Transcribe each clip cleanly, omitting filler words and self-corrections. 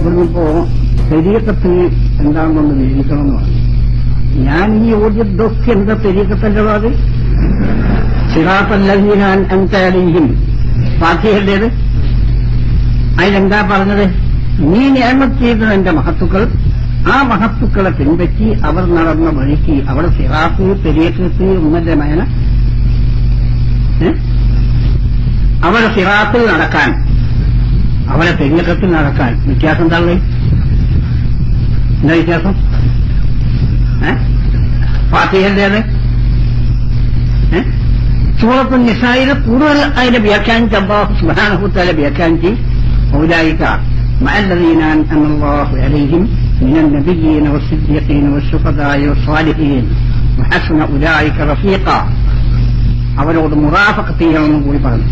ഇവിടുന്നിപ്പോ തെരീക്കത്ത് എന്താണെന്ന് വിവരിക്കണമെന്ന് പറഞ്ഞു. ഞാൻ ഈ ഓദ്യതൊക്കെ എന്താ തെരീക്കത്തല്ലോ അത് സിറാത്തല്ലദീന അൻഅംത അലൈഹിം ഫാത്തിഹയുടേത്. അതിലെന്താ പറഞ്ഞത്? നീ നിഅമത്ത് ചെയ്ത എന്റെ മഹത്തുക്കൾ, ആ മഹത്തുക്കളെ പിൻപറ്റി അവർ നടന്ന വഴിക്ക് അവിടെ സിറാത്ത് തെരീക്കത്ത് ഉമ്മന്റെ മേന അവരെ സിറാത്തിൽ നടക്കാൻ, അവരെ തെരീക്കത്തിൽ നടക്കാൻ വ്യത്യാസം എന്താ? എന്താ വ്യത്യാസം? ഫാത്തിഹയുടേത് സൂറത്തുൻ നിസായിലെ കൂടുതൽ അതിന്റെ വ്യാഖ്യാനിച്ച് അല്ലാഹു സുബ്ഹാനഹു വ തആല വ്യാഖ്യാനിച്ച് ഔലൈക മഅല്ലദീന അൻഅമ അല്ലാഹു അലൈഹിം മിനൻ നബിയ്യീന വസ്സിദ്ദീഖീന വശുഹദാഇ വസ്സാലിഹീൻ വഹസ്ന ഉലൈക റഫീഖ. അവരോട് മുറാഫഖത്ത് ചെയ്യണമെന്നും കൂടി പറഞ്ഞു.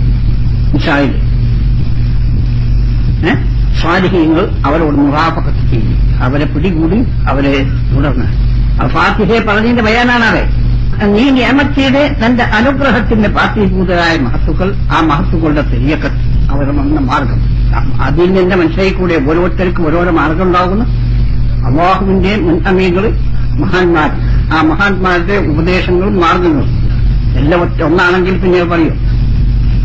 നിസായിൽ സ്വാലിഹീങ്ങൾ അവരോട് മുറാഫഖത്ത് ചെയ്യും, അവരെ പിടികൂടി അവരെ തുടർന്ന്. ഫാത്തിഹയെ പറഞ്ഞതിന്റെ ബയാനാണത്. നീ നിഅമത്ത് ചെയ്ത് തന്റെ അനുഗ്രഹത്തിന്റെ പാർട്ടിഭൂതരായ മഹത്തുക്കൾ, ആ മഹത്തുക്കളുടെ തെരീക്കത്ത് അവർ വന്ന മാർഗം, അതിൽ നിന്റെ മനസ്സിലായി കൂടെ ഓരോരുത്തർക്കും ഓരോരോ മാർഗം ഉണ്ടാകുന്നു. അല്ലാഹുവിന്റെ മുൻഅമീകൾ മഹാന്മാർ, ആ മഹാന്മാരുടെ ഉപദേശങ്ങളും മാർഗങ്ങളും എല്ലാം ഒന്നാണെങ്കിൽ പിന്നെ പറയും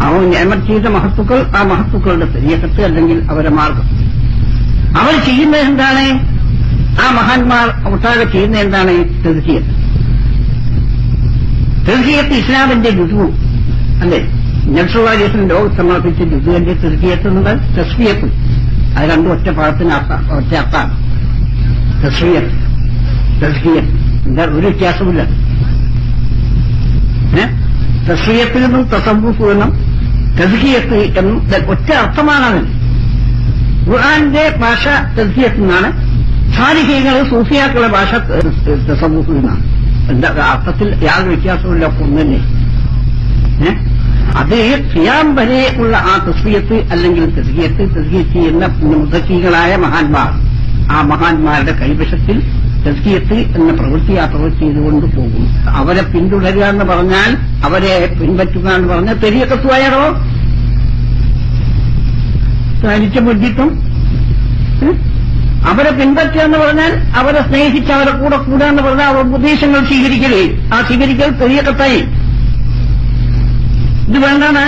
അവൻ നിഅമത്ത് ചെയ്ത മഹത്തുക്കൾ, ആ മഹത്തുക്കളുടെ തെരീക്കത്ത് അല്ലെങ്കിൽ അവരുടെ മാർഗം. അവർ ചെയ്യുന്നത് എന്താണ്? ആ മഹാന്മാർ ഒട്ടാകെ ചെയ്യുന്ന എന്താണ്? തെസ്കിയത്ത്. തെസ്കിയത്ത് ഇസ്ലാമിന്റെ ജുസു അല്ലേ? നബി സല്ലല്ലാഹു അലൈഹി വസല്ലം ലോകത്ത് സമർപ്പിച്ച ജുസുവിന്റെ തെസ്കിയത്ത് എന്നത് തസ്ഫിയത്ത്. അത് രണ്ടും ഒറ്റ പദത്തിന് ഒറ്റ അർത്ഥാണ്. തസ്ഫിയത്ത് തസ്കിയത്ത് എന്താ ഒരു വ്യത്യാസമില്ല. തസ്ഫിയത്തിൽ നിന്നും തസവ്വുഫ് എന്നും തസ്കിയത്ത് എന്നും ഒറ്റ അർത്ഥമാണത്. ഖുർആന്റെ ഭാഷ തസ്കിയത്ത് നിന്നാണ്, സാലിഹീങ്ങൾ സൂഫിയാക്കളുടെ ഭാഷ തസവ്വുഫ് എന്നാണ്. എന്താ അർത്ഥത്തിൽ യാതൊരു വ്യത്യാസമില്ല, ഒന്നല്ലേ. അത് ഖിയാം വരെ ഉള്ള ആ തസ്ബിയത്ത് അല്ലെങ്കിൽ തസ്കിയത്ത് ചെയ്യുന്ന മുത്തഖീകളായ മഹാന്മാർ, ആ മഹാന്മാരുടെ കൈവശത്തിൽ തസ്കിയത്ത് എന്ന പ്രവൃത്തി ആ പ്രവൃത്തി ചെയ്തുകൊണ്ട് പോകും. അവരെ പിന്തുടരുക എന്ന് പറഞ്ഞാൽ, അവരെ പിൻപറ്റുക എന്ന് പറഞ്ഞാൽ തെരീക്കത്തുമായാലോ തനിച്ച ബുദ്ധിത്വം. അവരെ പിൻപറ്റുക എന്ന് പറഞ്ഞാൽ അവരെ സ്നേഹിച്ച് അവരെ കൂടെ കൂടുക എന്ന് പറഞ്ഞാൽ അവർ ഉപദേശങ്ങൾ സ്വീകരിക്കലേ, ആ സ്വീകരിക്കൽ തെരീക്കത്തായി. ഇത് വേണ്ടാണ്.